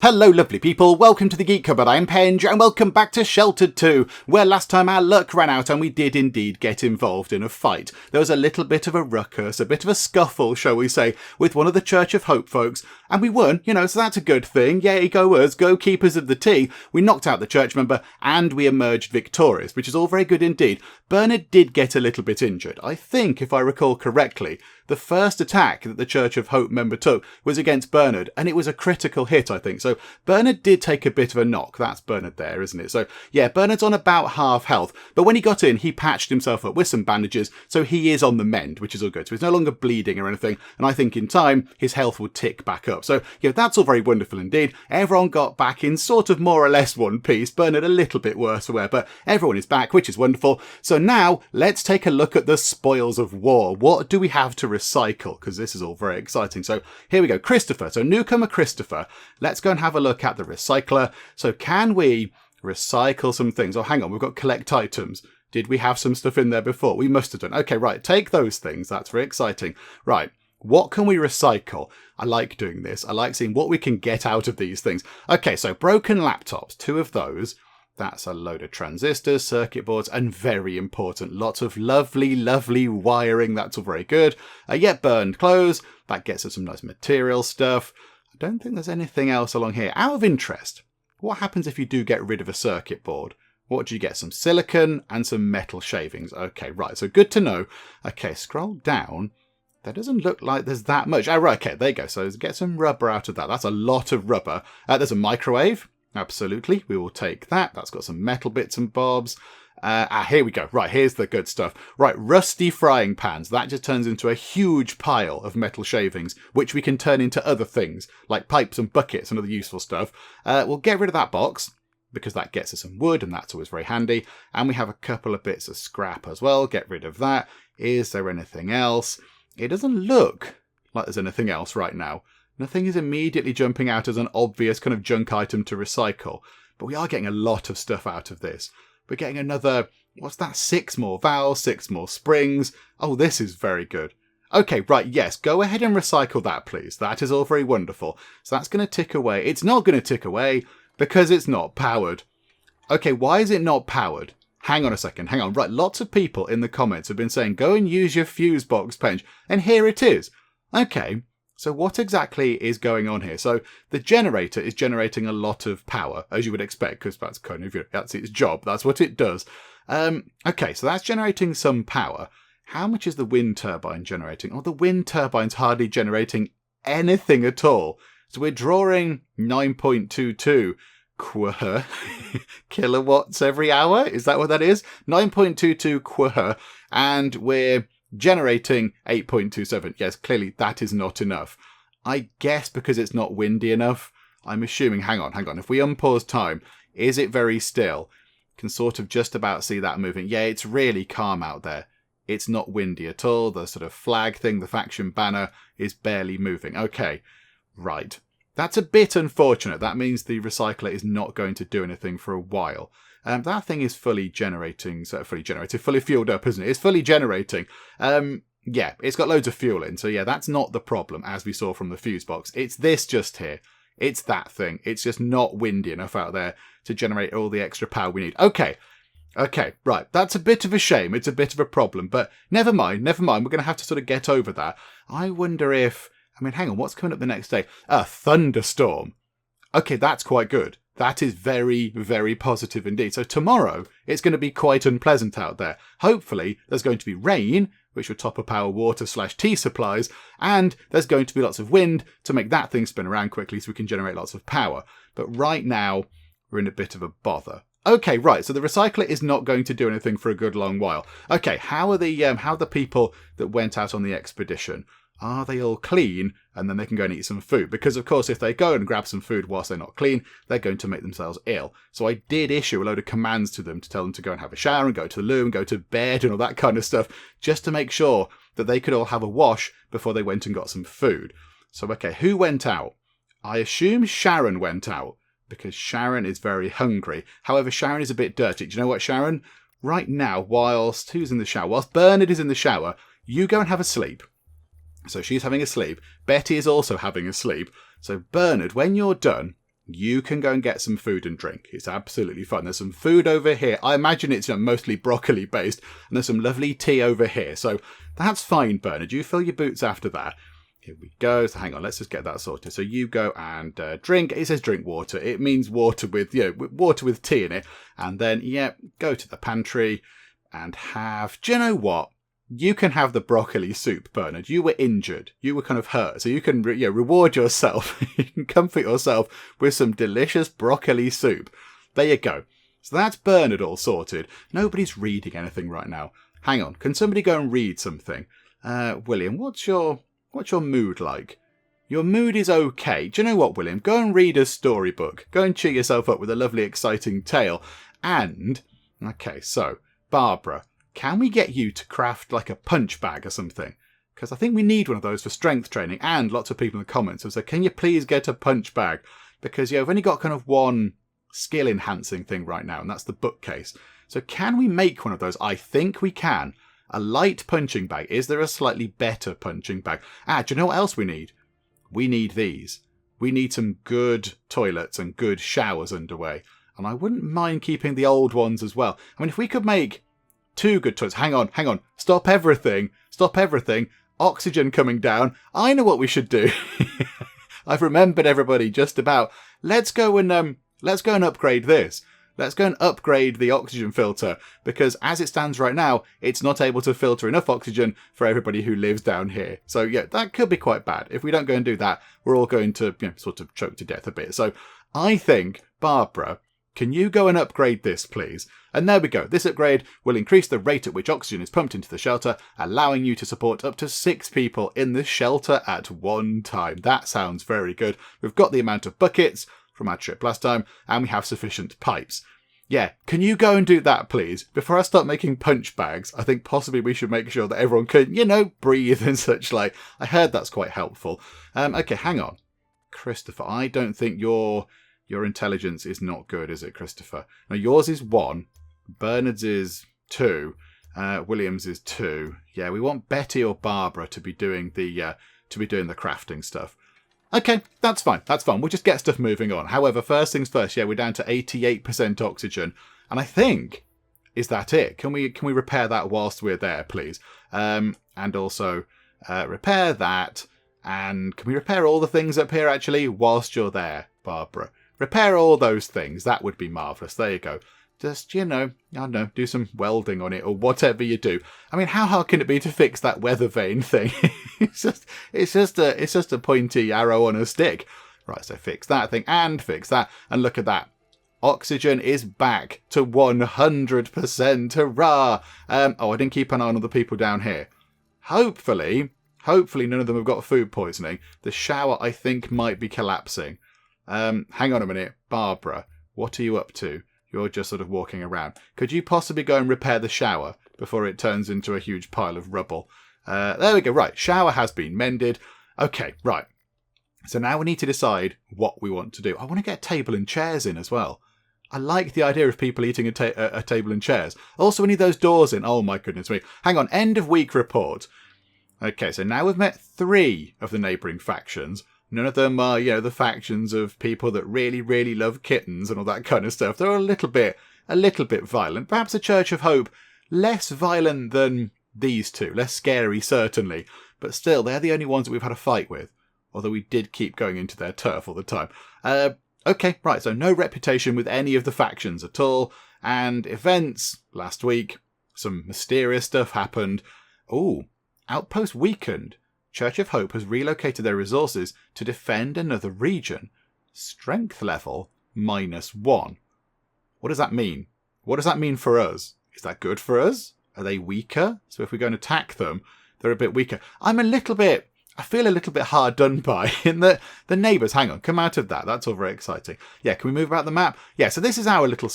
Hello lovely people, welcome to the Geek Cupboard, I'm Penge, and welcome back to Sheltered 2, where last time our luck ran out and we did indeed get involved in a fight. There was a little bit of a ruckus, a bit of a scuffle, shall we say, with one of the Church of Hope folks, and we won, so that's a good thing. Yay, go us, go keepers of the tea. We knocked out the church member, and we emerged victorious, which is all very good indeed. Bernard did get a little bit injured. I think, if I recall correctly, the first attack that the Church of Hope member took was against Bernard, and it was a critical hit, I think. So Bernard did take a bit of a knock. That's Bernard there, isn't it? So yeah, Bernard's on about half health, but when he got in, he patched himself up with some bandages, so he is on the mend, which is all good. So he's no longer bleeding or anything, and I think in time, his health will tick back up. So yeah, that's all very wonderful indeed. Everyone got back in sort of more or less one piece. Bernard a little bit worse for wear, but everyone is back, which is wonderful. So now, let's take a look at the spoils of war. What do we have to recycle? Because this is all very exciting. So here we go. Christopher. So newcomer Christopher. Let's go and have a look at the recycler. So can we recycle some things? Oh, hang on. We've got collect items. Did we have some stuff in there before? We must have done. Okay, right. Take those things. That's very exciting. Right. What can we recycle? I like doing this. I like seeing what we can get out of these things. Okay, so broken laptops. 2 of those. That's a load of transistors, circuit boards, and very important, lots of lovely, lovely wiring. That's all very good. Yet burned clothes. That gets us some nice material stuff. I don't think there's anything else along here. Out of interest, what happens if you do get rid of a circuit board? What do you get? Some silicon and some metal shavings. Okay, right. So good to know. Okay, scroll down. That doesn't look like there's that much. Oh, right. Okay, there you go. So get some rubber out of that. That's a lot of rubber. There's a microwave. Absolutely, we will take that. That's got some metal bits and bobs. Here we go. Right, here's the good stuff. Right, rusty frying pans. That just turns into a huge pile of metal shavings, which we can turn into other things, like pipes and buckets and other useful stuff. We'll get rid of that box, because that gets us some wood, and that's always very handy. And we have a couple of bits of scrap as well. Get rid of that. Is there anything else? It doesn't look like there's anything else right now. Nothing is immediately jumping out as an obvious kind of junk item to recycle, but we are getting a lot of stuff out of this. We're getting another, what's that, 6 more valves, 6 more springs. Oh, this is very good. Okay, right, yes, go ahead and recycle that, please. That is all very wonderful. So that's going to tick away. It's not going to tick away because it's not powered. Okay, why is it not powered? Hang on a second, hang on. Right, lots of people in the comments have been saying, go and use your fuse box, Penge. And here it is. Okay. So what exactly is going on here? So the generator is generating a lot of power, as you would expect, because that's kind of that's its job. That's what it does. Okay, so that's generating some power. How much is the wind turbine generating? Oh, the wind turbine's hardly generating anything at all. So we're drawing 9.22 kilowatts every hour. Is that what that is? 9.22 and we're generating 8.27. Yes, clearly that is not enough. I guess because it's not windy enough. I'm assuming, hang on. If we unpause time, is it very still? Can sort of just about see that moving. Yeah, it's really calm out there. It's not windy at all. The sort of flag thing, the faction banner, is barely moving. Okay, right. That's a bit unfortunate. That means the recycler is not going to do anything for a while. That thing is fully fueled up, isn't it? It's fully generating. Yeah, it's got loads of fuel in. So yeah, that's not the problem, as we saw from the fuse box. It's this just here. It's that thing. It's just not windy enough out there to generate all the extra power we need. Okay, right. That's a bit of a shame. It's a bit of a problem. But never mind. We're going to have to sort of get over that. I wonder if... hang on. What's coming up the next day? A thunderstorm. Okay, that's quite good. That is very, very positive indeed. So tomorrow, it's going to be quite unpleasant out there. Hopefully, there's going to be rain, which will top up our water/tea supplies, and there's going to be lots of wind to make that thing spin around quickly so we can generate lots of power. But right now, we're in a bit of a bother. Okay, right, so the recycler is not going to do anything for a good long while. Okay, how are the people that went out on the expedition? Are they all clean? And then they can go and eat some food. Because, of course, if they go and grab some food whilst they're not clean, they're going to make themselves ill. So I did issue a load of commands to them to tell them to go and have a shower and go to the loo and go to bed and all that kind of stuff, just to make sure that they could all have a wash before they went and got some food. So, okay, who went out? I assume Sharon went out, because Sharon is very hungry. However, Sharon is a bit dirty. Do you know what, Sharon? Right now, whilst Bernard is in the shower, you go and have a sleep. So she's having a sleep. Betty is also having a sleep. So Bernard, when you're done, you can go and get some food and drink. It's absolutely fine. There's some food over here. I imagine it's mostly broccoli based, and there's some lovely tea over here. So that's fine, Bernard. You fill your boots after that. Here we go. So hang on, let's just get that sorted. So you go and drink. It says drink water. It means water with, water with tea in it. And then, go to the pantry and have, do you know what? You can have the broccoli soup, Bernard. You were injured. You were kind of hurt. So you can reward yourself. You can comfort yourself with some delicious broccoli soup. There you go. So that's Bernard all sorted. Nobody's reading anything right now. Hang on. Can somebody go and read something? William, what's your mood like? Your mood is okay. Do you know what, William? Go and read a storybook. Go and cheer yourself up with a lovely, exciting tale. And, okay, so, Barbara, can we get you to craft like a punch bag or something? Because I think we need one of those for strength training. And lots of people in the comments have said, can you please get a punch bag? Because I've only got kind of one skill enhancing thing right now, and that's the bookcase. So can we make one of those? I think we can. A light punching bag. Is there a slightly better punching bag? Do you know what else we need? We need these. We need some good toilets and good showers underway. And I wouldn't mind keeping the old ones as well. I mean, if we could make 2 good toilets. Hang on. Stop everything. Oxygen coming down. I know what we should do. I've remembered everybody just about. Let's go and upgrade this. Let's go and upgrade the oxygen filter, because as it stands right now, it's not able to filter enough oxygen for everybody who lives down here. So yeah, that could be quite bad. If we don't go and do that, we're all going to sort of choke to death a bit. So I think, Barbara, can you go and upgrade this, please? And there we go. This upgrade will increase the rate at which oxygen is pumped into the shelter, allowing you to support up to 6 people in the shelter at one time. That sounds very good. We've got the amount of buckets from our trip last time, and we have sufficient pipes. Yeah, can you go and do that, please? Before I start making punch bags, I think possibly we should make sure that everyone can, breathe and such like. I heard that's quite helpful. Okay, hang on. Christopher, I don't think your intelligence is not good, is it, Christopher? Now, yours is 1. Bernard's is 2. William's is 2. Yeah, we want Betty or Barbara to be doing the crafting stuff. Okay, that's fine. We'll just get stuff moving on. However, first things first, we're down to 88% oxygen. And I think, is that it? Can we repair that whilst we're there, please? And also repair that. And can we repair all the things up here, actually, whilst you're there, Barbara? Repair all those things. That would be marvellous. There you go. Just, I don't know, do some welding on it or whatever you do. I mean, how hard can it be to fix that weather vane thing? it's just a pointy arrow on a stick. Right, so fix that thing and fix that. And look at that. Oxygen is back to 100%. Hurrah! I didn't keep an eye on all the people down here. Hopefully none of them have got food poisoning. The shower, I think, might be collapsing. Hang on a minute. Barbara, what are you up to? You're just sort of walking around. Could you possibly go and repair the shower before it turns into a huge pile of rubble? There we go. Right, shower has been mended. Okay, right. So now we need to decide what we want to do. I want to get a table and chairs in as well. I like the idea of people eating a table and chairs. Also, we need those doors in. Oh my goodness me. Hang on, end of week report. Okay, so now we've met 3 of the neighbouring factions. None of them are, the factions of people that really, really love kittens and all that kind of stuff. They're a little bit violent. Perhaps a Church of Hope, less violent than these 2. Less scary, certainly. But still, they're the only ones that we've had a fight with. Although we did keep going into their turf all the time. Okay, right, so no reputation with any of the factions at all. And events last week. Some mysterious stuff happened. Ooh, outpost weakened. Church of Hope has relocated their resources to defend another region. Strength level -1. What does that mean? What does that mean for us? Is that good for us? Are they weaker? So if we go and attack them, they're a bit weaker. I feel a little bit hard done by in that the neighbours, hang on, come out of that. That's all very exciting. Yeah, can we move about the map? Yeah, so this is our little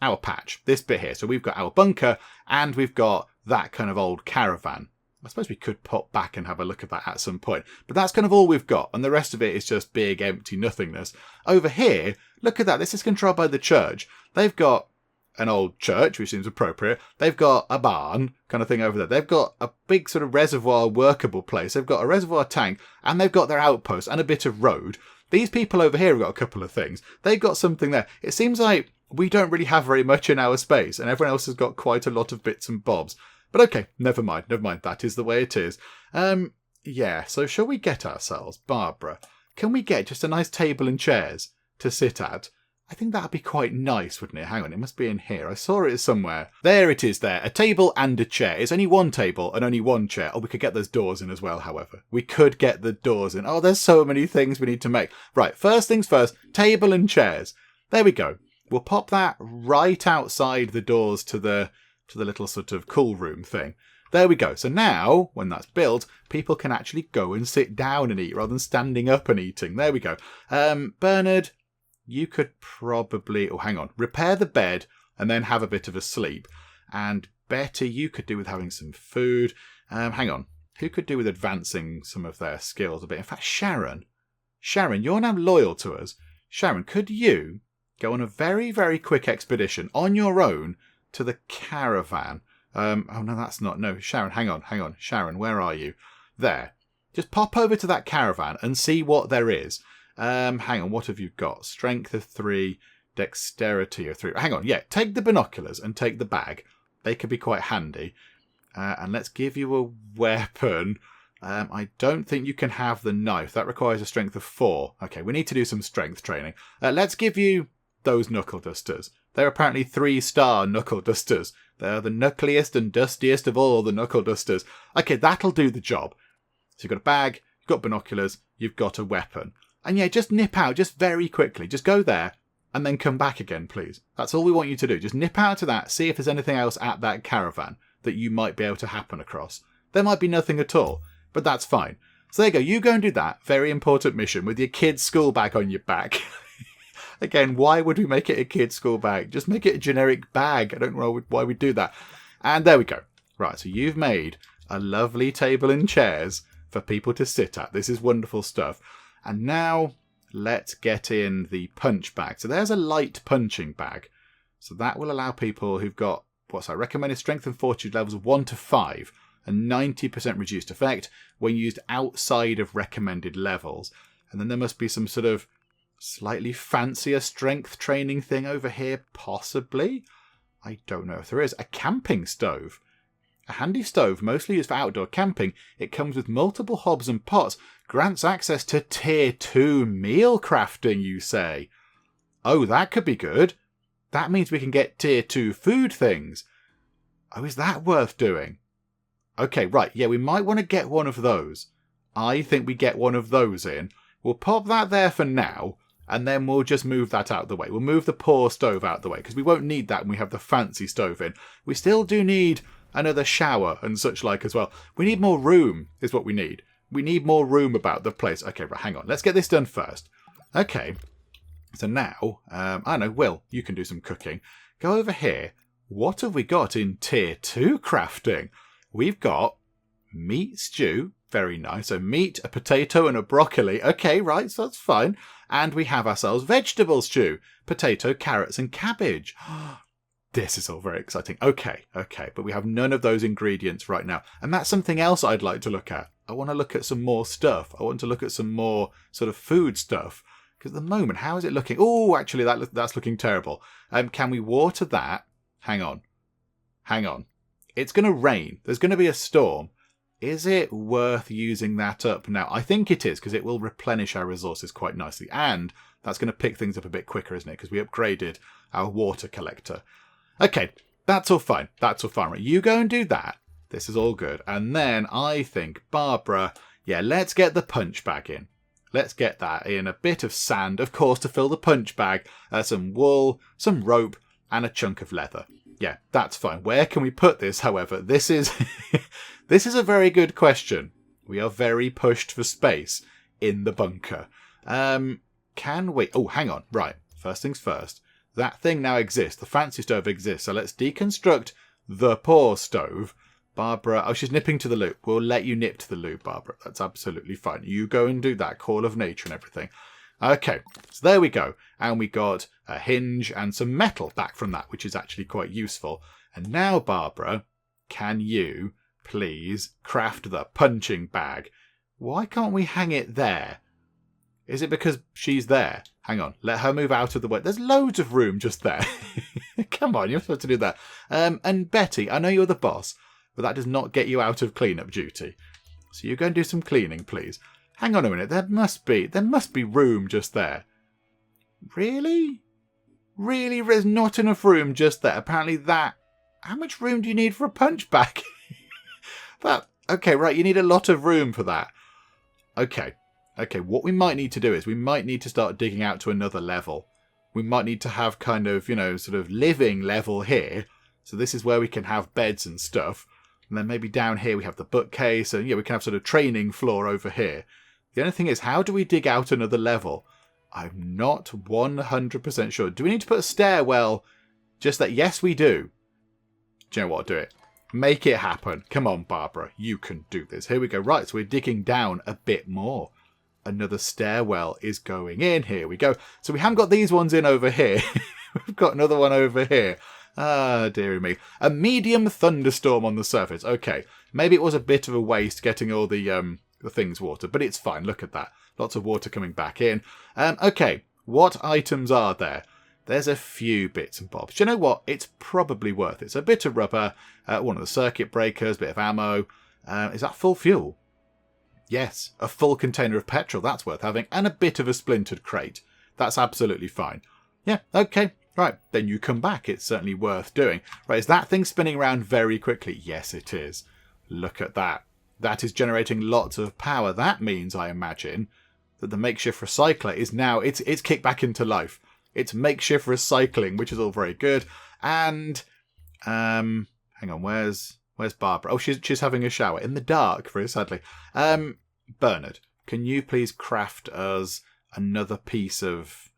our patch, this bit here. So we've got our bunker and we've got that kind of old caravan. I suppose we could pop back and have a look at that at some point. But that's kind of all we've got. And the rest of it is just big, empty nothingness. Over here, look at that. This is controlled by the church. They've got an old church, which seems appropriate. They've got a barn kind of thing over there. They've got a big sort of reservoir workable place. They've got a reservoir tank. And they've got their outpost and a bit of road. These people over here have got a couple of things. They've got something there. It seems like we don't really have very much in our space, and everyone else has got quite a lot of bits and bobs. But okay, never mind. That is the way it is. Yeah, so shall we get ourselves, Barbara, can we get just a nice table and chairs to sit at? I think that'd be quite nice, wouldn't it? Hang on, it must be in here. I saw it somewhere. There it is there. A table and a chair. It's only one table and only one chair. Oh, we could get those doors in as well, however. We could get the doors in. Oh, there's so many things we need to make. Right, first things first, table and chairs. There we go. We'll pop that right outside the doors to the little sort of cool room thing. There we go. So now, when that's built, people can actually go and sit down and eat rather than standing up and eating. There we go. Bernard, you could probably... Oh, hang on. Repair the bed and then have a bit of a sleep. And Betty, you could do with having some food. Hang on. Who could do with advancing some of their skills a bit? In fact, Sharon, you're now loyal to us. Sharon, could you go on a very, very quick expedition on your own to the caravan? Oh, no, that's not... No, Sharon, hang on. Sharon, where are you? There. Just pop over to that caravan and see what there is. Hang on, what have you got? Strength of 3, dexterity of 3. Hang on, yeah, take the binoculars and take the bag. They could be quite handy. And let's give you a weapon. I don't think you can have the knife. That requires a strength of 4. Okay, we need to do some strength training. Let's give you those knuckle dusters. They're apparently 3-star knuckle dusters. They're the knuckliest and dustiest of all the knuckle dusters. Okay, that'll do the job. So you've got a bag, you've got binoculars, you've got a weapon. And yeah, just nip out, just very quickly. Just go there and then come back again, please. That's all we want you to do. Just nip out to that, see if there's anything else at that caravan that you might be able to happen across. There might be nothing at all, but that's fine. So there you go. You go and do that very important mission with your kid's school bag on your back. Again, why would we make it a kid's school bag? Just make it a generic bag. I don't know why we'd do that. And there we go. Right, so you've made a lovely table and chairs for people to sit at. This is wonderful stuff. And now let's get in the punch bag. So there's a light punching bag. So that will allow people who've got, recommended strength and fortitude levels of 1 to 5 and 90% reduced effect when used outside of recommended levels. And then there must be some sort of slightly fancier strength training thing over here, possibly. I don't know if there is. A camping stove. A handy stove, mostly used for outdoor camping. It comes with multiple hobs and pots. Grants access to Tier 2 meal crafting, you say? Oh, that could be good. That means we can get Tier 2 food things. Oh, is that worth doing? Okay, right. Yeah, we might want to get one of those. I think we get one of those in. We'll pop that there for now, and then we'll just move that out of the way. We'll move the poor stove out of the way, because we won't need that when we have the fancy stove in. We still do need another shower and such like as well. We need more room, is what we need. We need more room about the place. Okay, right, hang on. Let's get this done first. Okay, so now, I know, Will, you can do some cooking. Go over here. What have we got in Tier 2 crafting? We've got meat stew. Very nice. So meat, a potato, and a broccoli. Okay, right, so that's fine. And we have ourselves vegetable stew. Potato, carrots, and cabbage. This is all very exciting. Okay, but we have none of those ingredients right now. And that's something else I'd like to look at. I want to look at some more stuff. I want to look at some more sort of food stuff. Because at the moment, how is it looking? Oh, actually, that's looking terrible. Can we water that? Hang on. It's going to rain. There's going to be a storm. Is it worth using that up now? I think it is, because it will replenish our resources quite nicely. And that's going to pick things up a bit quicker, isn't it? Because we upgraded our water collector. Okay, that's all fine. Right, you go and do that. This is all good. And then I think, Barbara, yeah, let's get the punch bag in. Let's get that in. A bit of sand, of course, to fill the punch bag. Some wool, some rope, and a chunk of leather. Yeah, that's fine. Where can we put this, however? This is this is a very good question. We are very pushed for space in the bunker. Can we... Oh, hang on. Right, first things first. That thing now exists. The fancy stove exists. So let's deconstruct the poor stove. Barbara... Oh, she's nipping to the loop. We'll let you nip to the loop, Barbara. That's absolutely fine. You go and do that. Call of nature and everything. Okay, so there we go. And we got a hinge and some metal back from that, which is actually quite useful. And now, Barbara, can you please craft the punching bag? Why can't we hang it there? Is it because she's there? Hang on. Let her move out of the way. There's loads of room just there. Come on, you're supposed to do that. And Betty, I know you're the boss, but that does not get you out of cleanup duty. So you go and do some cleaning, please. Hang on a minute. There must be room just there. Really? Really? There's not enough room just there. Apparently that... How much room do you need for a punch bag? Okay, right. You need a lot of room for that. Okay, what we might need to do is we might need to start digging out to another level. We might need to have kind of, sort of living level here. So this is where we can have beds and stuff. And then maybe down here we have the bookcase. And we can have sort of training floor over here. The only thing is, how do we dig out another level? I'm not 100% sure. Do we need to put a stairwell just that? Yes, we do. Do you know what? Do it. Make it happen. Come on, Barbara. You can do this. Here we go. Right, so we're digging down a bit more. Another stairwell is going in. Here we go. So we haven't got these ones in over here. We've got another one over here. Ah, dearie me. A medium thunderstorm on the surface. Okay. Maybe it was a bit of a waste getting all the things watered, but it's fine. Look at that. Lots of water coming back in. Okay. What items are there? There's a few bits and bobs. Do you know what? It's probably worth it. So a bit of rubber, one of the circuit breakers, bit of ammo. Is that full fuel? Yes. A full container of petrol. That's worth having. And a bit of a splintered crate. That's absolutely fine. Yeah, okay. Right, then you come back. It's certainly worth doing. Right, is that thing spinning around very quickly? Yes, it is. Look at that. That is generating lots of power. That means, I imagine, that the makeshift recycler is now... It's kicked back into life. It's makeshift recycling, which is all very good. And, hang on, where's Barbara? Oh, she's having a shower in the dark, very sadly. Bernard, can you please craft us another piece of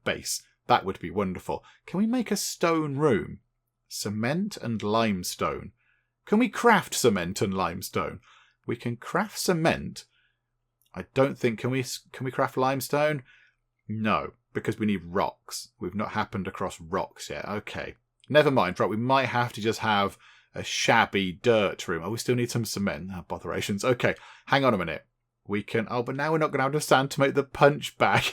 base? That would be wonderful. Can we make a stone room? Cement and limestone. Can we craft cement and limestone? We can craft cement. I don't think... Can we craft limestone? No, because we need rocks. We've not happened across rocks yet. Okay. Never mind. Right, we might have to just have a shabby dirt room. Oh, we still need some cement. Oh, botherations. Okay, hang on a minute. We can... Oh, but now we're not going to have enough sand to make the punch bag.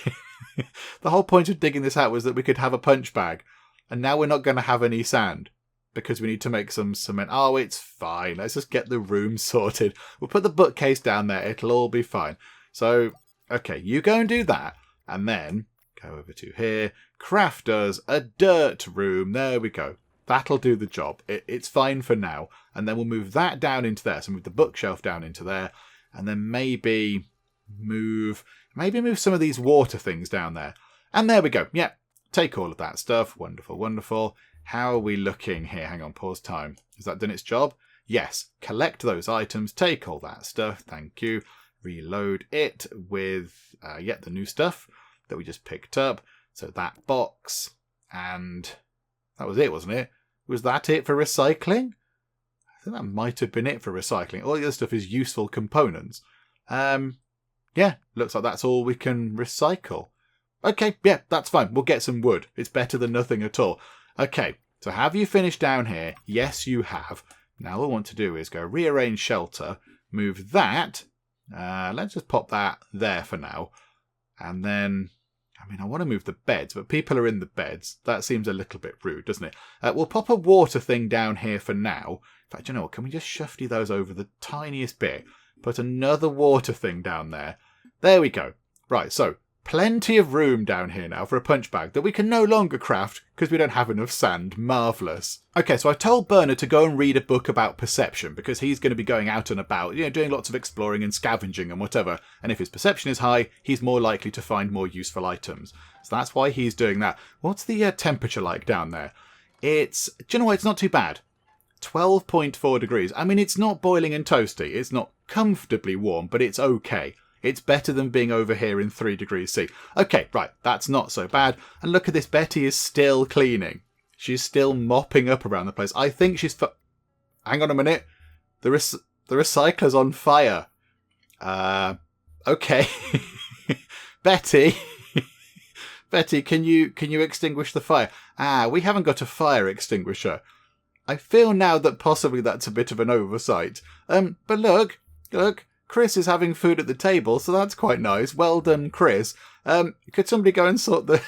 The whole point of digging this out was that we could have a punch bag. And now we're not going to have any sand. Because we need to make some cement. Oh, it's fine. Let's just get the room sorted. We'll put the bookcase down there. It'll all be fine. So, okay, you go and do that. And then go over to here. Craft us a dirt room. There we go. That'll do the job. It's fine for now. And then we'll move that down into there. So move the bookshelf down into there. And then maybe move some of these water things down there. And there we go. Yeah, take all of that stuff. Wonderful, wonderful. How are we looking here? Hang on, pause time. Has that done its job? Yes. Collect those items. Take all that stuff. Thank you. Reload it with, the new stuff that we just picked up. So that box. And that was it, wasn't it? Was that it for recycling? I think that might have been it for recycling. All the other stuff is useful components. Yeah, looks like that's all we can recycle. Okay, yeah, that's fine. We'll get some wood. It's better than nothing at all. Okay, so have you finished down here? Yes, you have. Now all I want to do is go rearrange shelter, move that. Let's just pop that there for now. And then, I want to move the beds, but people are in the beds. That seems a little bit rude, doesn't it? We'll pop a water thing down here for now. In fact, you know what? Can we just shufty those over the tiniest bit? Put another water thing down there. There we go. Right, so plenty of room down here now for a punch bag that we can no longer craft because we don't have enough sand. Marvellous. Okay, so I've told Bernard to go and read a book about perception because he's going to be going out and about, doing lots of exploring and scavenging and whatever. And if his perception is high, he's more likely to find more useful items. So that's why he's doing that. What's the temperature like down there? Do you know what? It's not too bad. 12.4 degrees. It's not boiling and toasty. It's not comfortably warm, but it's okay. It's better than being over here in 3 degrees C. Okay, right, that's not so bad. And look at this, Betty is still cleaning. She's still mopping up around the place. I think she's... Hang on a minute. The recycler's on fire. Okay. Betty... Betty, can you extinguish the fire? We haven't got a fire extinguisher. I feel now that possibly that's a bit of an oversight. But look, Chris is having food at the table, so that's quite nice. Well done, Chris. Could somebody go and sort the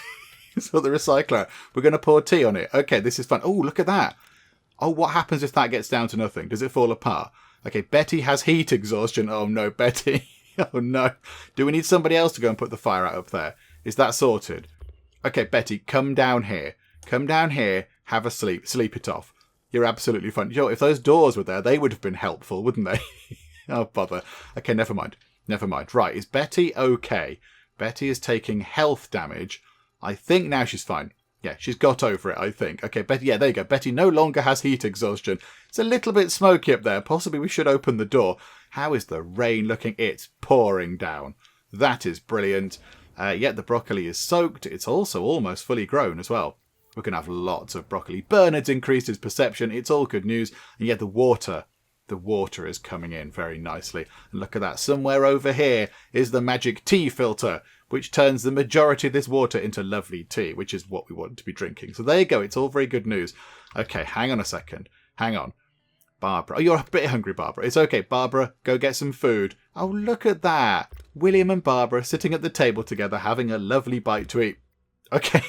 sort the recycler out? We're going to pour tea on it. Okay, this is fun. Oh, look at that. Oh, what happens if that gets down to nothing? Does it fall apart? Okay, Betty has heat exhaustion. Oh, no, Betty. Oh, no. Do we need somebody else to go and put the fire out up there? Is that sorted? Okay, Betty, come down here. Come down here. Have a sleep. Sleep it off. You're absolutely fine. You know, if those doors were there, they would have been helpful, wouldn't they? Oh, bother. Okay, never mind. Never mind. Right, is Betty okay? Betty is taking health damage. I think now she's fine. Yeah, she's got over it, I think. Okay, Betty, yeah, there you go. Betty no longer has heat exhaustion. It's a little bit smoky up there. Possibly we should open the door. How is the rain looking? It's pouring down. That is brilliant. Yeah, the broccoli is soaked. It's also almost fully grown as well. We're going to have lots of broccoli. Bernard's increased his perception. It's all good news. And yeah, the water is coming in very nicely. And look at that. Somewhere over here is the magic tea filter, which turns the majority of this water into lovely tea, which is what we want to be drinking. So there you go. It's all very good news. Okay, hang on a second. Hang on. Barbara. Oh, you're a bit hungry, Barbara. It's okay. Barbara, go get some food. Oh, look at that. William and Barbara sitting at the table together having a lovely bite to eat. Okay.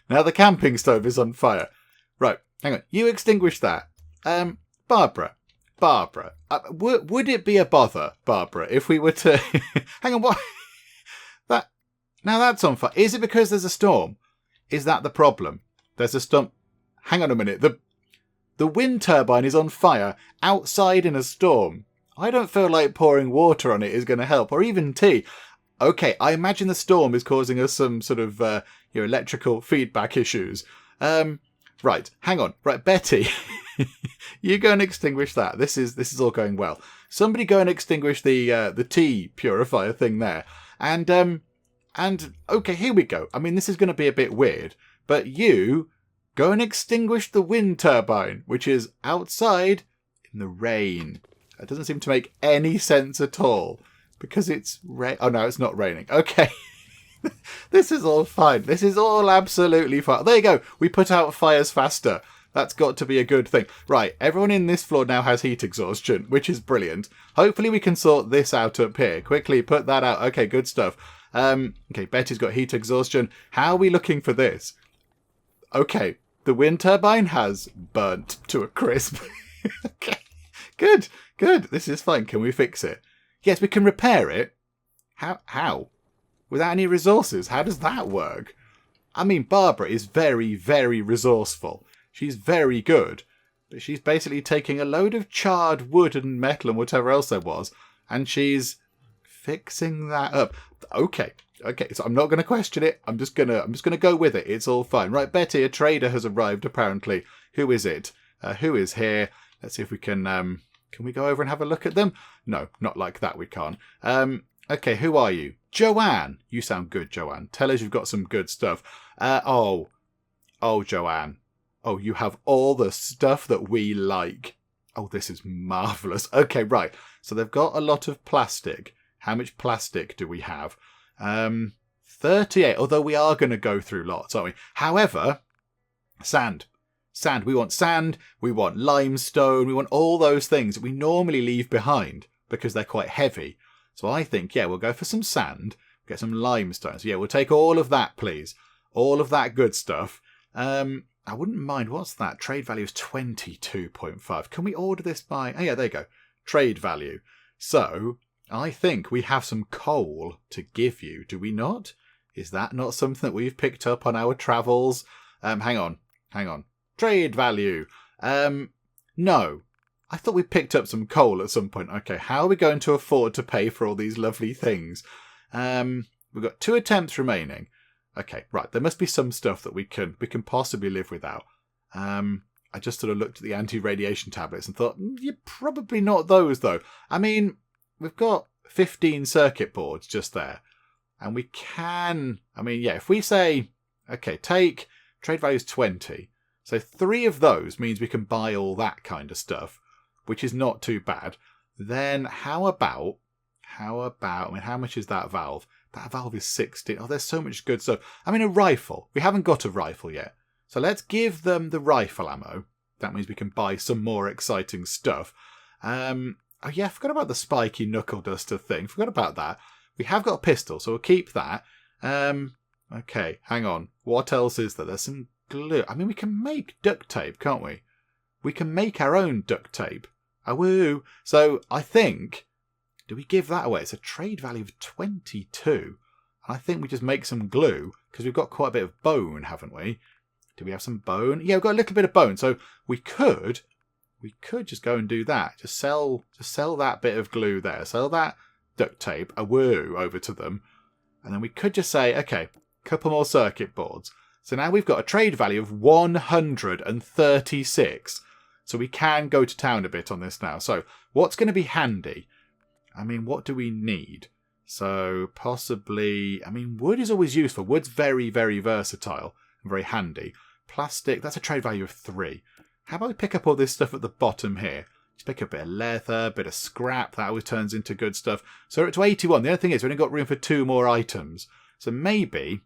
Now the camping stove is on fire. Right, hang on. You extinguish that. Barbara, would it be a bother, Barbara, if we were to... Hang on, what? Now that's on fire. Is it because there's a storm? Is that the problem? There's a storm... Hang on a minute. The wind turbine is on fire outside in a storm. I don't feel like pouring water on it is going to help, or even tea. Okay, I imagine the storm is causing us some sort of electrical feedback issues. Right, hang on. Right, Betty, you go and extinguish that. This is all going well. Somebody go and extinguish the tea purifier thing there. And okay, here we go. I mean, this is going to be a bit weird, but you go and extinguish the wind turbine, which is outside in the rain. That doesn't seem to make any sense at all. Because it's oh no, it's not raining. Okay. This is all fine. This is all absolutely fine. There you go. We put out fires faster. That's got to be a good thing. Right, everyone in this floor now has heat exhaustion, which is brilliant. Hopefully we can sort this out up here. Quickly put that out. Okay, good stuff. Okay, Betty's got heat exhaustion. How are we looking for this? Okay, the wind turbine has burnt to a crisp. Okay, good. This is fine. Can we fix it? Yes, we can repair it. How? Without any resources? How does that work? I mean, Barbara is very, very resourceful. She's very good. But she's basically taking a load of charred wood and metal and whatever else there was, and she's fixing that up. Okay, so I'm not going to question it. I'm just gonna go with it. It's all fine. Right, Betty, a trader has arrived, apparently. Who is it? Who is here? Let's see if we can we go over and have a look at them? No, not like that, we can't. Okay, who are you? Joanne. You sound good, Joanne. Tell us you've got some good stuff. Oh, Joanne. Oh, you have all the stuff that we like. Oh, this is marvellous. Okay, right. So they've got a lot of plastic. How much plastic do we have? 38, although we are going to go through lots, aren't we? However, sand. We want sand, we want limestone, we want all those things that we normally leave behind because they're quite heavy. So I think, yeah, we'll go for some sand, get some limestone. So yeah, we'll take all of that, please. All of that good stuff. I wouldn't mind, what's that? Trade value is 22.5. Can we order this by... Oh yeah, there you go. Trade value. So, I think we have some coal to give you, do we not? Is that not something that we've picked up on our travels? Hang on. Trade value. No. I thought we picked up some coal at some point. Okay, how are we going to afford to pay for all these lovely things? We've got 2 attempts remaining. Okay, right. There must be some stuff that we can possibly live without. I just sort of looked at the anti-radiation tablets and thought, you're probably not those, though. I mean, we've got 15 circuit boards just there. And we can... I mean, yeah, if we say, okay, take trade value is 20. So 3 of those means we can buy all that kind of stuff, which is not too bad. Then how about, I mean, how much is that valve? That valve is 16. Oh, there's so much good stuff. I mean, a rifle. We haven't got a rifle yet. So let's give them the rifle ammo. That means we can buy some more exciting stuff. Oh yeah, I forgot about the spiky knuckle duster thing. Forgot about that. We have got a pistol, so we'll keep that. Okay, hang on. What else is there? There's some glue. I mean, we can make duct tape, can't we? We can make our own duct tape. Ah, woo. So I think, do we give that away? It's a trade value of 22. I think we just make some glue, because we've got quite a bit of bone, haven't we? Do we have some bone? Yeah, we've got a little bit of bone. So we could just go and do that. Just sell that bit of glue there. Sell that duct tape, a woo, over to them. And then we could just say, okay, couple more circuit boards. So now we've got a trade value of 136. So we can go to town a bit on this now. So what's going to be handy? I mean, what do we need? So possibly, I mean, wood is always useful. Wood's very, very versatile and very handy. Plastic, that's a trade value of 3. How about we pick up all this stuff at the bottom here? Just pick up a bit of leather, a bit of scrap. That always turns into good stuff. So we're up to 81. The other thing is we've only got room for 2 more items. So maybe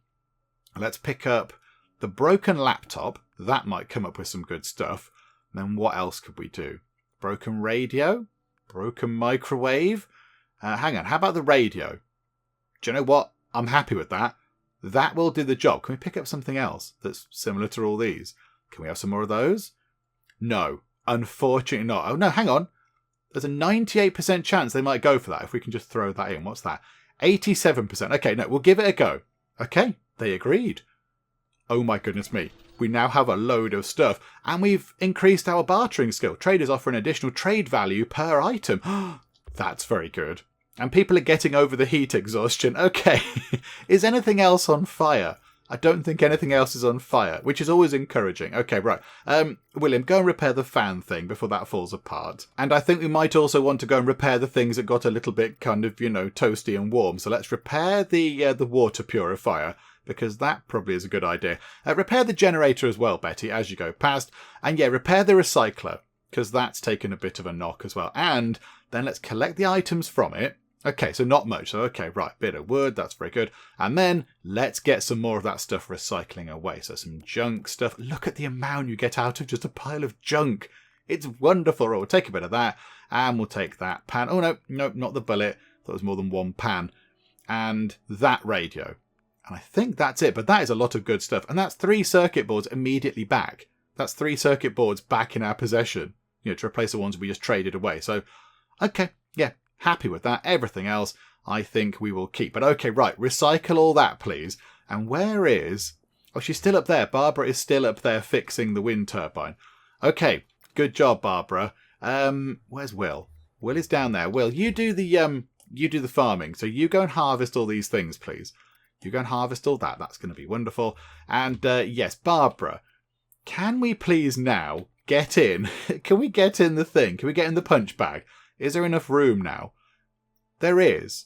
let's pick up the broken laptop. That might come up with some good stuff. And then what else could we do? Broken radio? Broken microwave? Hang on, how about the radio? Do you know what? I'm happy with that. That will do the job. Can we pick up something else that's similar to all these? Can we have some more of those? No, unfortunately not. Oh no, hang on. There's a 98% chance they might go for that if we can just throw that in. What's that? 87%. Okay, no, we'll give it a go. Okay, they agreed. Oh my goodness me. We now have a load of stuff. And we've increased our bartering skill. Traders offer an additional trade value per item. That's very good. And people are getting over the heat exhaustion. Okay. Is anything else on fire? I don't think anything else is on fire, which is always encouraging. Okay, right. William, go and repair the fan thing before that falls apart. And I think we might also want to go and repair the things that got a little bit kind of, toasty and warm. So let's repair the water purifier, because that probably is a good idea. Repair the generator as well, Betty, as you go past. And yeah, repair the recycler, because that's taken a bit of a knock as well. And then let's collect the items from it. Okay, so not much. So, okay, right, bit of wood, that's very good. And then let's get some more of that stuff recycling away. So some junk stuff. Look at the amount you get out of just a pile of junk. It's wonderful. We'll take a bit of that, and we'll take that pan. Oh, no, not the bullet. That was more than one pan. And that radio. And I think that's it, but that is a lot of good stuff. And that's 3 circuit boards immediately back. That's 3 circuit boards back in our possession, to replace the ones we just traded away. So, okay, yeah, happy with that. Everything else, I think we will keep. But okay, right, recycle all that, please. And where is... Oh, she's still up there. Barbara is still up there fixing the wind turbine. Okay, good job, Barbara. Where's Will? Will is down there. Will, you do the farming. So you go and harvest all these things, please. You go and harvest all that. That's going to be wonderful. And yes, Barbara, can we please now get in? Can we get in the thing? Can we get in the punch bag? Is there enough room now? There is.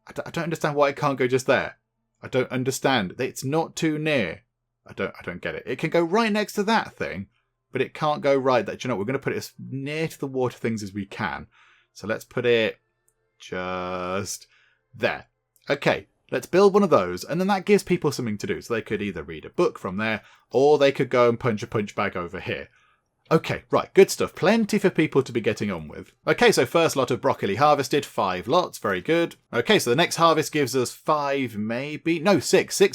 I don't understand why it can't go just there. I don't understand. It's not too near. I don't get it. It can go right next to that thing, but it can't go right there. Do you know what? We're going to put it as near to the water things as we can. So let's put it just there. Okay. Let's build one of those, and then that gives people something to do. So they could either read a book from there, or they could go and punch a punch bag over here. Okay, right, good stuff. Plenty for people to be getting on with. Okay, so first lot of broccoli harvested, 5 lots, very good. Okay, so the next harvest gives us 6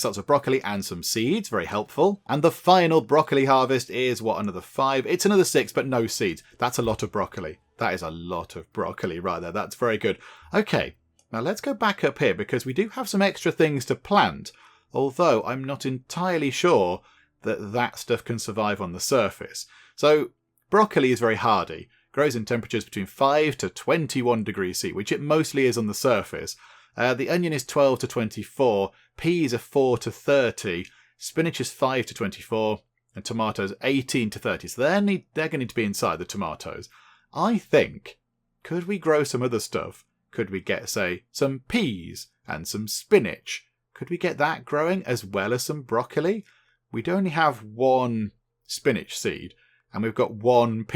lots of broccoli and some seeds, very helpful. And the final broccoli harvest is, another 5? It's another 6, but no seeds. That's a lot of broccoli. That is a lot of broccoli right there. That's very good. Okay. Now let's go back up here because we do have some extra things to plant, although I'm not entirely sure that stuff can survive on the surface. So broccoli is very hardy, grows in temperatures between 5 to 21 degrees C, which it mostly is on the surface. The onion is 12 to 24, peas are 4 to 30, spinach is 5 to 24, and tomatoes 18 to 30. So they're going to need to be inside the tomatoes. I think, could we grow some other stuff? Could we get, say, some peas and some spinach? Could we get that growing as well as some broccoli? We'd only have 1 spinach seed, and we've got 1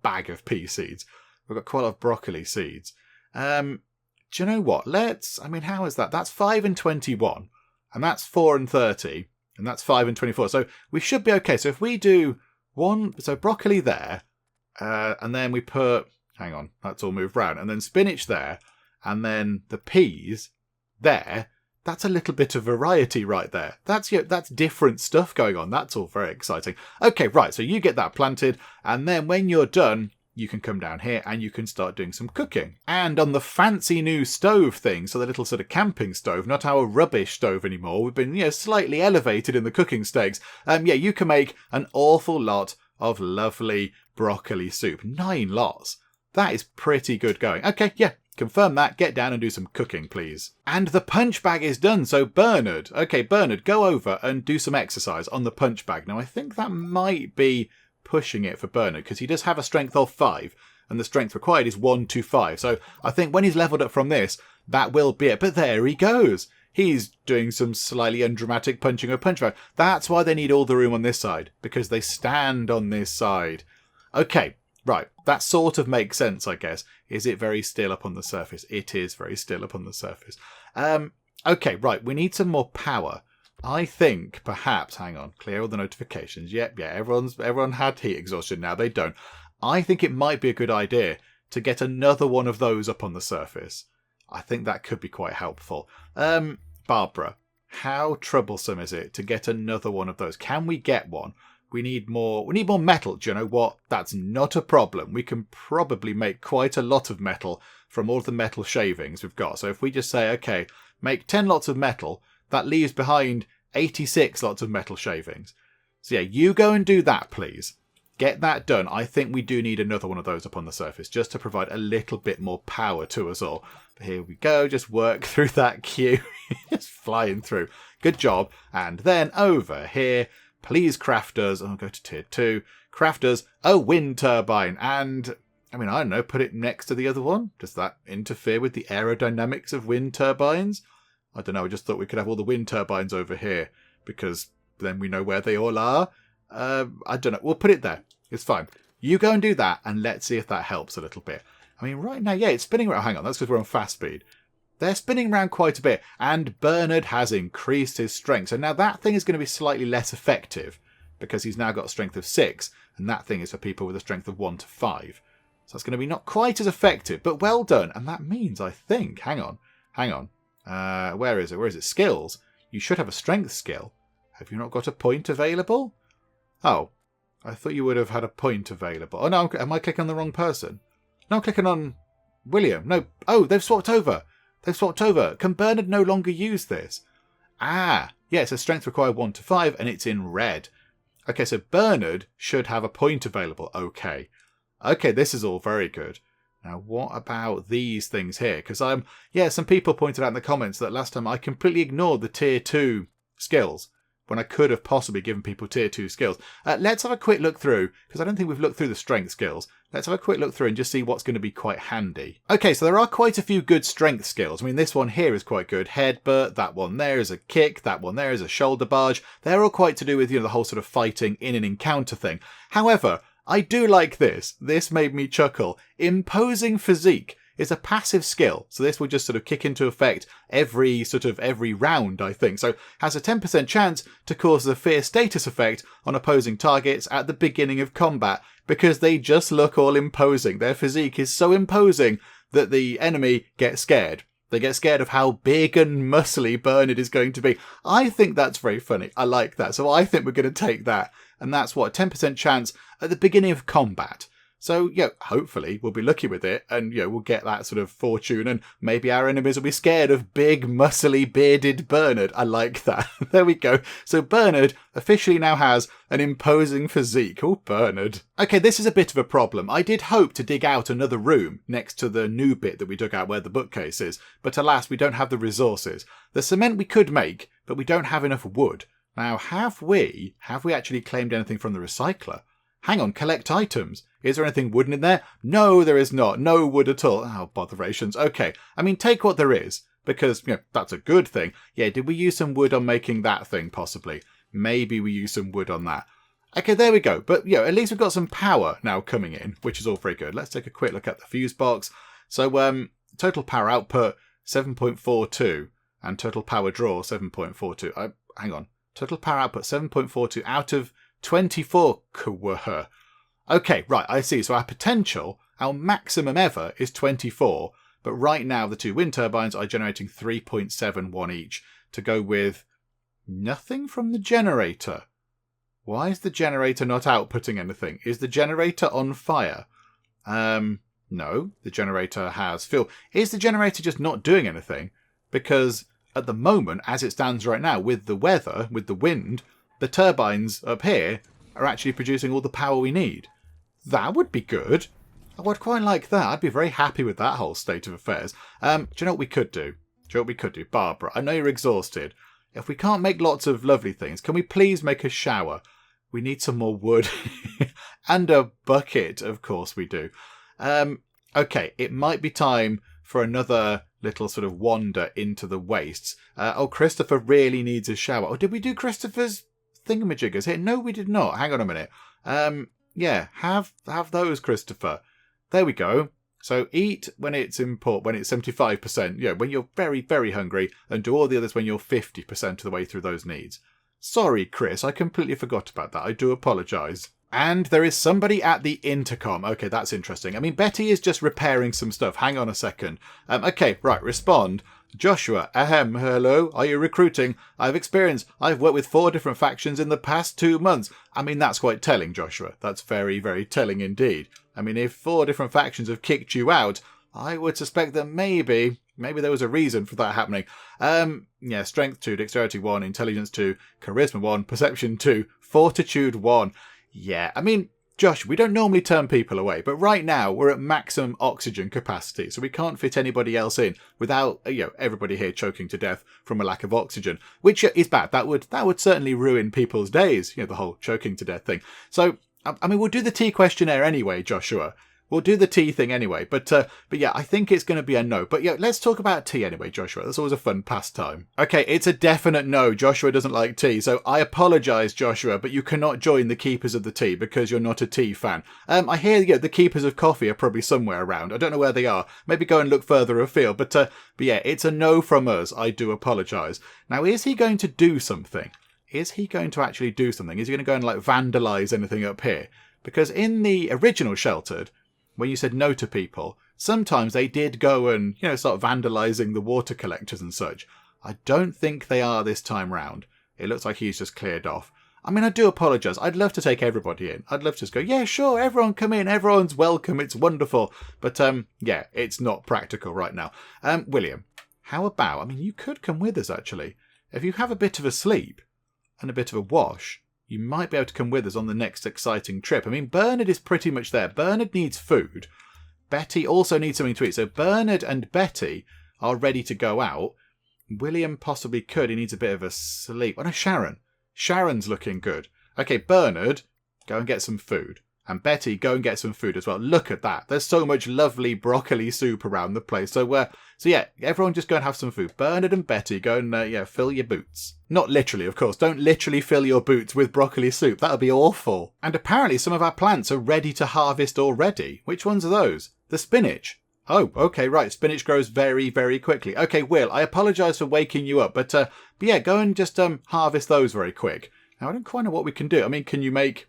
bag of pea seeds. We've got quite a lot of broccoli seeds. Do you know what? How is that? That's 5 and 21, and that's 4 and 30, and that's 5 and 24. So we should be okay. So if we do broccoli there, and then we put Hang on, that's all moved round. And then spinach there, and then the peas there. That's a little bit of variety right there. That's different stuff going on. That's all very exciting. Okay, right, so you get that planted, and then when you're done, you can come down here and you can start doing some cooking. And on the fancy new stove thing, so the little sort of camping stove, not our rubbish stove anymore, we've been slightly elevated in the cooking stakes. You can make an awful lot of lovely broccoli soup. 9 lots. That is pretty good going. Okay, yeah, confirm that. Get down and do some cooking, please. And the punch bag is done. So Bernard, go over and do some exercise on the punch bag. Now, I think that might be pushing it for Bernard because he does have a strength of 5 and the strength required is 1 to 5. So I think when he's leveled up from this, that will be it. But there he goes. He's doing some slightly undramatic punching of punch bag. That's why they need all the room on this side, because they stand on this side. Okay, right. That sort of makes sense, I guess. Is it very still up on the surface? It is very still up on the surface. Okay, right. We need some more power. I think perhaps, hang on, clear all the notifications. Yep, yeah, everyone had heat exhaustion, now they don't. I think it might be a good idea to get another one of those up on the surface. I think that could be quite helpful. Barbara, how troublesome is it to get another one of those? Can we get one? We need more metal. Do you know what? That's not a problem. We can probably make quite a lot of metal from all the metal shavings we've got. So if we just say, okay, make 10 lots of metal, that leaves behind 86 lots of metal shavings. So yeah, you go and do that, please. Get that done. I think we do need another one of those up on the surface just to provide a little bit more power to us all. But here we go. Just work through that queue. Just flying through. Good job. And then over here, please craft us. I'll go to tier 2. Craft us a wind turbine. And, I don't know, put it next to the other one. Does that interfere with the aerodynamics of wind turbines? I don't know, I just thought we could have all the wind turbines over here, because then we know where they all are. I don't know, we'll put it there. It's fine. You go and do that, and let's see if that helps a little bit. Right now, yeah, it's spinning around. Hang on, that's because we're on fast speed. They're spinning around quite a bit, and Bernard has increased his strength. So now that thing is going to be slightly less effective, because he's now got a strength of 6, and that thing is for people with a strength of 1 to 5. So that's going to be not quite as effective, but well done. And that means, I think, hang on. Where is it? Skills. You should have a strength skill. Have you not got a point available? Oh, I thought you would have had a point available. Oh no, am I clicking on the wrong person? No, I'm clicking on William. No. Oh, they've swapped over. Can Bernard no longer use this? Ah, yeah, it's a strength required 1 to 5 and it's in red. Okay, so Bernard should have a point available. Okay, this is all very good. Now, what about these things here? Because some people pointed out in the comments that last time I completely ignored the tier 2 skills when I could have possibly given people tier 2 skills. Let's have a quick look through, because I don't think we've looked through the strength skills. Let's have a quick look through and just see what's going to be quite handy. Okay, so there are quite a few good strength skills. This one here is quite good. Headbutt, that one there is a kick, that one there is a shoulder barge. They're all quite to do with, the whole sort of fighting in an encounter thing. However, I do like this. This made me chuckle. Imposing physique is a passive skill. So this will just sort of kick into effect every round, I think. So has a 10% chance to cause the fear status effect on opposing targets at the beginning of combat, because they just look all imposing. Their physique is so imposing that the enemy gets scared. They get scared of how big and muscly Bernard is going to be. I think that's very funny. I like that. So I think we're going to take that. And that's what, 10% chance at the beginning of combat. So, hopefully we'll be lucky with it and, we'll get that sort of fortune and maybe our enemies will be scared of big, muscly, bearded Bernard. I like that. There we go. So Bernard officially now has an imposing physique. Oh, Bernard. Okay, this is a bit of a problem. I did hope to dig out another room next to the new bit that we dug out where the bookcase is, but alas, we don't have the resources. The cement we could make, but we don't have enough wood. Now, have we actually claimed anything from the recycler? Hang on, collect items. Is there anything wooden in there? No, there is not. No wood at all. Oh, botherations. Okay. Take what there is, because, that's a good thing. Yeah, did we use some wood on making that thing, possibly? Maybe we used some wood on that. Okay, there we go. But, at least we've got some power now coming in, which is all very good. Let's take a quick look at the fuse box. So, total power output, 7.42, and total power draw, 7.42. Hang on. Total power output, 7.42 out of 24. Okay, right, I see. So our potential Our maximum ever is 24, but right now the 2 wind turbines are generating 3.71 each to go with nothing from the generator. Why is the generator not outputting anything? Is the generator on fire? No, the generator has fuel. Is the generator just not doing anything? Because at the moment, as it stands right now, with the weather, with the wind, the turbines up here are actually producing all the power we need. That would be good. I would quite like that. I'd be very happy with that whole state of affairs. Do you know what we could do? Barbara, I know you're exhausted. If we can't make lots of lovely things, can we please make a shower? We need some more wood. And a bucket, of course we do. Okay, it might be time for another little sort of wander into the wastes. Christopher really needs a shower. Oh, did we do Christopher's thingamajiggers here? No, we did not. Hang on a minute. Yeah, have those, Christopher. There we go. So eat when it's 75%, when you're very, very hungry, and do all the others when you're 50% of the way through those needs. Sorry, Chris, I completely forgot about that. I do apologise. And there is somebody at the intercom. Okay, that's interesting. I mean, Betty is just repairing some stuff. Hang on a second. Okay, right, respond. Joshua, hello, are you recruiting? I have experience. I've worked with 4 different factions in the past 2 months. I mean, that's quite telling, Joshua. That's very, very telling indeed. I mean, if 4 different factions have kicked you out, I would suspect that maybe there was a reason for that happening. Yeah, strength 2, dexterity 1, intelligence 2, charisma 1, perception 2, fortitude 1. Yeah, I mean, Josh, we don't normally turn people away, but right now we're at maximum oxygen capacity, so we can't fit anybody else in without, everybody here choking to death from a lack of oxygen, which is bad. That would certainly ruin people's days, the whole choking to death thing. So, I mean, we'll do the tea questionnaire anyway, Joshua. We'll do the tea thing anyway, but yeah, I think it's going to be a no. But yeah, let's talk about tea anyway, Joshua. That's always a fun pastime. Okay, it's a definite no. Joshua doesn't like tea, so I apologise, Joshua, but you cannot join the Keepers of the Tea because you're not a tea fan. I hear the Keepers of Coffee are probably somewhere around. I don't know where they are. Maybe go and look further afield. But yeah, it's a no from us. I do apologise. Now, is he going to do something? Is he going to actually do something? Is he going to go and vandalise anything up here? Because in the original Sheltered, when you said no to people, sometimes they did go and, start vandalising the water collectors and such. I don't think they are this time round. It looks like he's just cleared off. I mean, I do apologise. I'd love to take everybody in. I'd love to just go, yeah, sure, everyone come in. Everyone's welcome. It's wonderful. But, yeah, it's not practical right now. William, how about, I mean, you could come with us, actually. If you have a bit of a sleep and a bit of a wash, you might be able to come with us on the next exciting trip. I mean, Bernard is pretty much there. Bernard needs food. Betty also needs something to eat. So Bernard and Betty are ready to go out. William possibly could. He needs a bit of a sleep. Oh, no, Sharon. Sharon's looking good. Okay, Bernard, go and get some food. And Betty, go and get some food as well. Look at that. There's so much lovely broccoli soup around the place. So yeah, everyone just go and have some food. Bernard and Betty, go and fill your boots. Not literally, of course. Don't literally fill your boots with broccoli soup. That would be awful. And apparently some of our plants are ready to harvest already. Which ones are those? The spinach. Oh, okay, right. Spinach grows very, very quickly. Okay, Will, I apologise for waking you up. But yeah, go and just harvest those very quick. Now, I don't quite know what we can do. I mean, can you make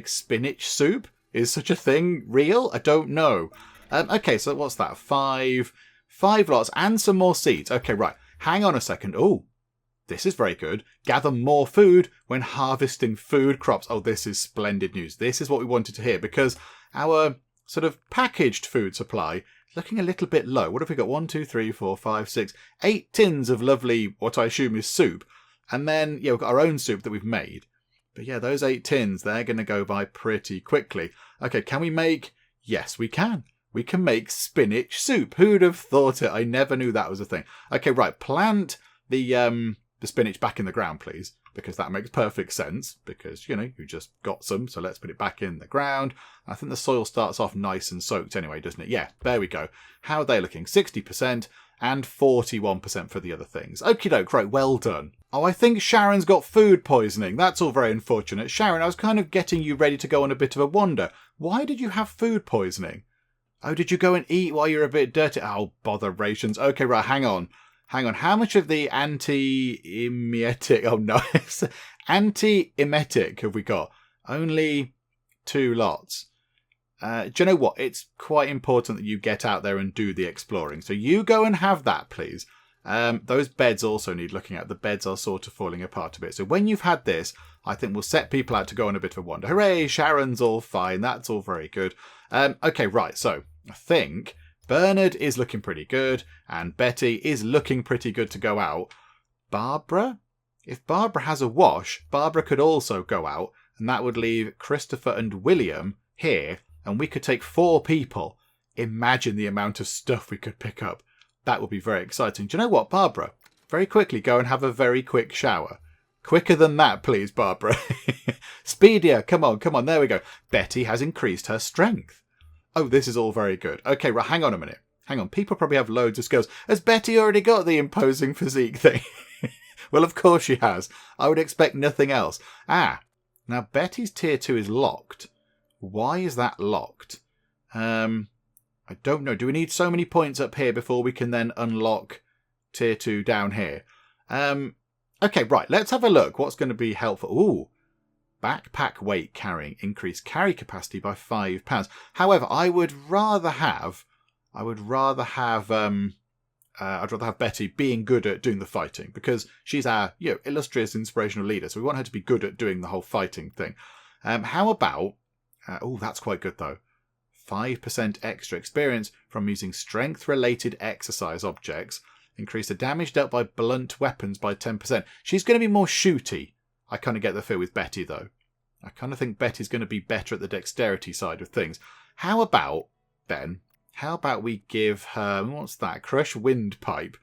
spinach soup? Is such a thing real? I don't know. Okay, so what's that? Five lots and some more seeds. Okay, right. Hang on a second. Oh, this is very good. Gather more food when harvesting food crops. Oh, this is splendid news. This is what we wanted to hear because our sort of packaged food supply is looking a little bit low. What have we got? 1, 2, 3, 4, 5, 6, 8 tins of lovely, what I assume is soup. And then, we've got our own soup that we've made. But yeah, those 8 tins, they're going to go by pretty quickly. Okay, can we make... Yes, we can. We can make spinach soup. Who'd have thought it? I never knew that was a thing. Okay, right. Plant the spinach back in the ground, please. Because that makes perfect sense. Because, you just got some. So let's put it back in the ground. I think the soil starts off nice and soaked anyway, doesn't it? Yeah, there we go. How are they looking? 60% and 41% for the other things. Okie doke, right, well done. Oh, I think Sharon's got food poisoning. That's all very unfortunate. Sharon, I was kind of getting you ready to go on a bit of a wander. Why did you have food poisoning? Oh, did you go and eat while you're a bit dirty? Oh, botherations. Okay, right, hang on. How much of the anti-emetic... Oh, no. Anti-emetic have we got? Only 2 lots. do you know what? It's quite important that you get out there and do the exploring. So you go and have that, please. Those beds also need looking at. The beds are sort of falling apart a bit. So when you've had this, I think we'll set people out to go on a bit of a wander. Hooray, Sharon's all fine. That's all very good. Okay, right. So I think Bernard is looking pretty good and Betty is looking pretty good to go out. Barbara? If Barbara has a wash, Barbara could also go out, and that would leave Christopher and William here, and we could take 4 people. Imagine the amount of stuff we could pick up. That would be very exciting. Do you know what, Barbara? Very quickly go and have a very quick shower. Quicker than that, please, Barbara. Speedier. Come on. There we go. Betty has increased her strength. Oh, this is all very good. Okay, right, hang on a minute. Hang on. People probably have loads of skills. Has Betty already got the imposing physique thing? Well, of course she has. I would expect nothing else. Now Betty's tier 2 is locked. Why is that locked? I don't know. Do we need so many points up here before we can then unlock tier 2 down here? Okay, right. Let's have a look. What's going to be helpful? Ooh. Backpack weight carrying. Increased carry capacity by £5. However, I'd rather have Betty being good at doing the fighting, because she's our illustrious inspirational leader. So we want her to be good at doing the whole fighting thing. How about... that's quite good though. 5% extra experience from using strength-related exercise objects. Increase the damage dealt by blunt weapons by 10%. She's going to be more shooty. I kind of get the feel with Betty though. I kind of think Betty's going to be better at the dexterity side of things. How about, Ben... How about we give her... What's that? Crush windpipe.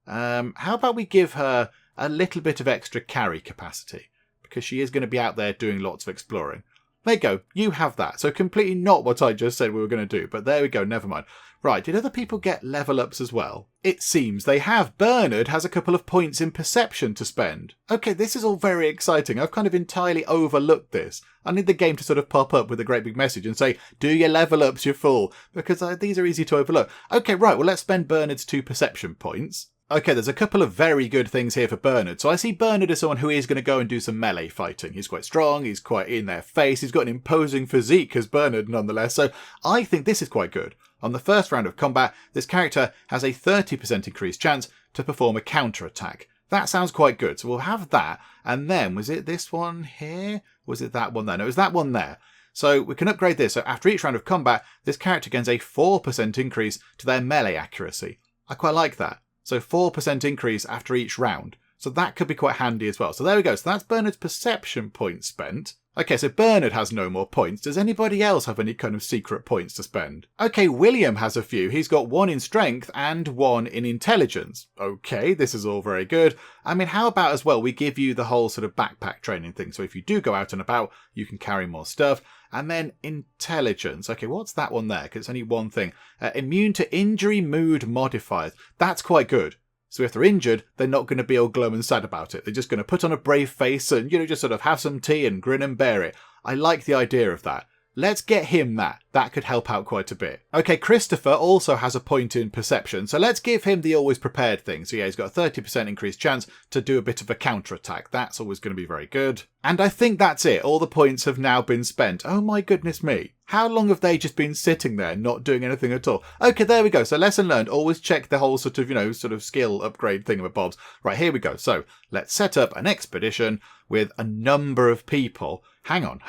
How about we give her a little bit of extra carry capacity? Because she is going to be out there doing lots of exploring. There you go. You have that. So completely not what I just said we were going to do. But there we go. Never mind. Right. Did other people get level ups as well? It seems they have. Bernard has a couple of points in perception to spend. Okay, this is all very exciting. I've kind of entirely overlooked this. I need the game to sort of pop up with a great big message and say, do your level ups, you fool. Because these are easy to overlook. Okay, right. Well, let's spend Bernard's 2 perception points. Okay, there's a couple of very good things here for Bernard. So I see Bernard as someone who is going to go and do some melee fighting. He's quite strong, he's quite in their face, he's got an imposing physique as Bernard nonetheless. So I think this is quite good. On the first round of combat, this character has a 30% increased chance to perform a counter-attack. That sounds quite good. So we'll have that. And then, was it this one here? Was it that one there? No, it was that one there. So we can upgrade this. So after each round of combat, this character gains a 4% increase to their melee accuracy. I quite like that. So 4% increase after each round. So that could be quite handy as well. So there we go. So that's Bernard's perception points spent. Okay, so Bernard has no more points. Does anybody else have any kind of secret points to spend? Okay, William has a few. He's got 1 in strength and 1 in intelligence. Okay, this is all very good. I mean, how about as well, we give you the whole sort of backpack training thing. So if you do go out and about, you can carry more stuff. And then intelligence. Okay, what's that one there? Because it's only one thing. Immune to injury mood modifiers. That's quite good. So if they're injured, they're not going to be all glum and sad about it. They're just going to put on a brave face and, just sort of have some tea and grin and bear it. I like the idea of that. Let's get him that. That could help out quite a bit. Okay, Christopher also has a point in perception, so let's give him the always prepared thing. So yeah, he's got a 30% increased chance to do a bit of a counterattack. That's always going to be very good. And I think that's it. All the points have now been spent. Oh my goodness me. How long have they just been sitting there not doing anything at all? Okay, there we go. So lesson learned. Always check the whole sort of skill upgrade thingamabobs. Right, here we go. So let's set up an expedition with a number of people. Hang on.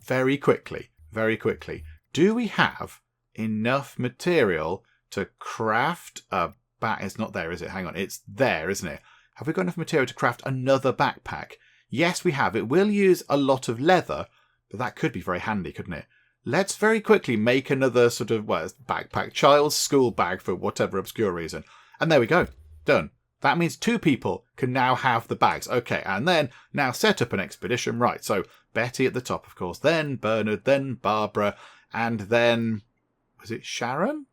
Very quickly. Do we have enough material to craft a back? It's not there, is it? Hang on. It's there, isn't it? Have we got enough material to craft another backpack? Yes, we have. It will use a lot of leather, but that could be very handy, couldn't it? Let's very quickly make another sort of, backpack, child's school bag for whatever obscure reason. And there we go. Done. That means 2 people can now have the bags. Okay, and then now set up an expedition. Right, so Betty at the top, of course. Then Bernard, then Barbara, and then... Was it Sharon?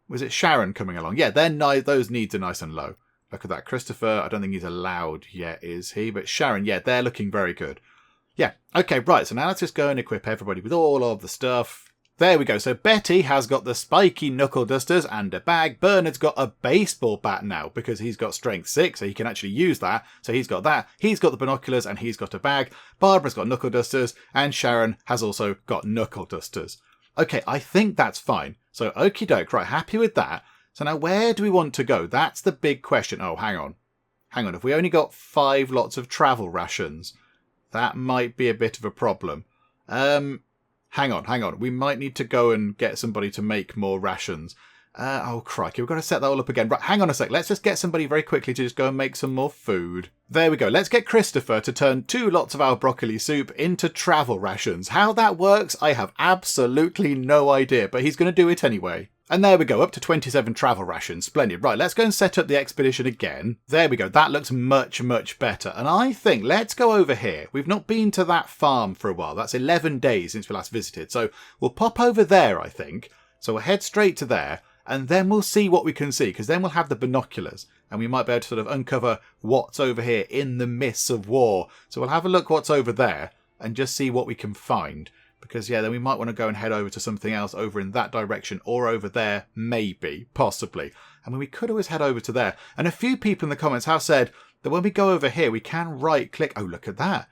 Was it Sharon coming along? Yeah, those needs are nice and low. Look at that. Christopher, I don't think he's allowed yet, is he? But Sharon, yeah, they're looking very good. Yeah, okay, right. So now let's just go and equip everybody with all of the stuff. There we go. So Betty has got the spiky knuckle dusters and a bag. Bernard's got a baseball bat now because he's got strength 6, so he can actually use that. So he's got that. He's got the binoculars and he's got a bag. Barbara's got knuckle dusters and Sharon has also got knuckle dusters. Okay, I think that's fine. So, okie doke, right, happy with that. So now where do we want to go? That's the big question. Oh, hang on. Hang on, if we only got 5 lots of travel rations, that might be a bit of a problem. Hang on. We might need to go and get somebody to make more rations. Oh, crikey, we've got to set that all up again. Right, hang on a sec. Let's just get somebody very quickly to just go and make some more food. There we go. Let's get Christopher to turn 2 lots of our broccoli soup into travel rations. How that works, I have absolutely no idea, but he's going to do it anyway. And there we go, up to 27 travel rations. Splendid. Right, let's go and set up the expedition again. There we go. That looks much, much better. And I think, let's go over here. We've not been to that farm for a while. That's 11 days since we last visited. So we'll pop over there, I think. So we'll head straight to there. And then we'll see what we can see, because then we'll have the binoculars. And we might be able to sort of uncover what's over here in the mists of war. So we'll have a look what's over there and just see what we can find. Because, yeah, then we might want to go and head over to something else over in that direction or over there, maybe, possibly. I mean, we could always head over to there. And a few people in the comments have said that when we go over here, we can right-click. Oh, look at that.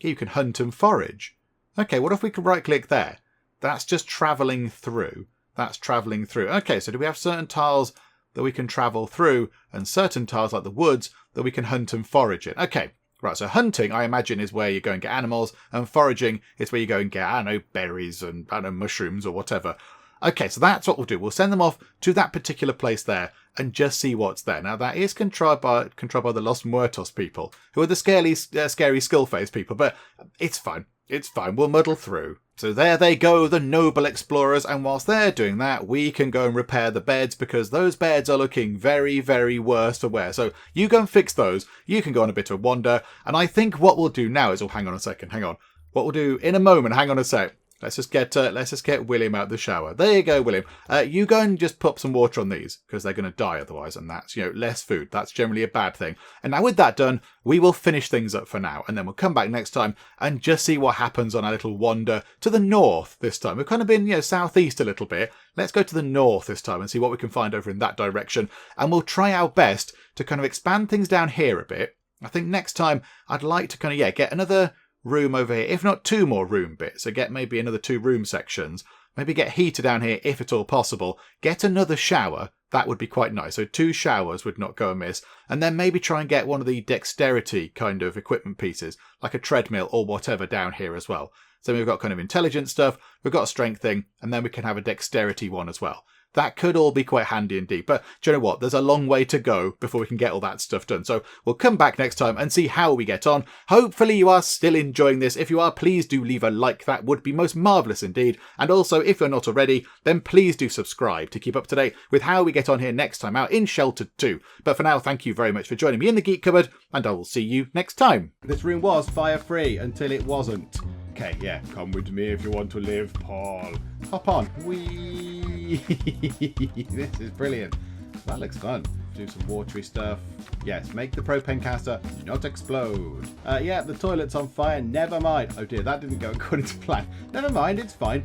You can hunt and forage. Okay, what if we could right-click there? That's just travelling through. That's travelling through. Okay, so do we have certain tiles that we can travel through and certain tiles like the woods that we can hunt and forage in? Okay. Right, so hunting, I imagine, is where you go and get animals, and foraging is where you go and get, I don't know, berries and, I don't know, mushrooms or whatever. Okay, so that's what we'll do. We'll send them off to that particular place there and just see what's there. Now, that is controlled by the Los Muertos people, who are the scary skull-faced people, but it's fine. It's fine. We'll muddle through. So there they go, the noble explorers, and whilst they're doing that, we can go and repair the beds, because those beds are looking very, very worse for wear. So you go and fix those, you can go on a bit of wander, and I think what we'll do now is, oh, hang on a second, hang on. What we'll do in a moment, hang on a sec. Let's just get William out of the shower. There you go, William. You go and just pop some water on these, because they're going to die otherwise, and that's, less food. That's generally a bad thing. And now with that done, we will finish things up for now, and then we'll come back next time and just see what happens on our little wander to the north this time. We've kind of been, southeast a little bit. Let's go to the north this time and see what we can find over in that direction, and we'll try our best to kind of expand things down here a bit. I think next time I'd like to kind of, get another room over here, if not 2 more room bits. So get maybe another 2 room sections. Maybe get heater down here if at all possible. Get another shower. That would be quite nice. So 2 showers would not go amiss. And then maybe try and get one of the dexterity kind of equipment pieces, like a treadmill or whatever down here as well. So we've got kind of intelligence stuff, we've got a strength thing, and then we can have a dexterity one as well. That could all be quite handy indeed. But do you know what? There's a long way to go before we can get all that stuff done. So we'll come back next time and see how we get on. Hopefully you are still enjoying this. If you are, please do leave a like. That would be most marvellous indeed. And also, if you're not already, then please do subscribe to keep up to date with how we get on here next time out in Sheltered 2. But for now, thank you very much for joining me in the Geek Cupboard, and I will see you next time. This room was fire-free until it wasn't. Okay, yeah, come with me if you want to live, Paul. Hop on. Whee! This is brilliant. That looks fun. Do some watery stuff. Yes, make the propane canister not explode. Yeah, the toilet's on fire. Never mind. Oh dear, that didn't go according to plan. Never mind, it's fine.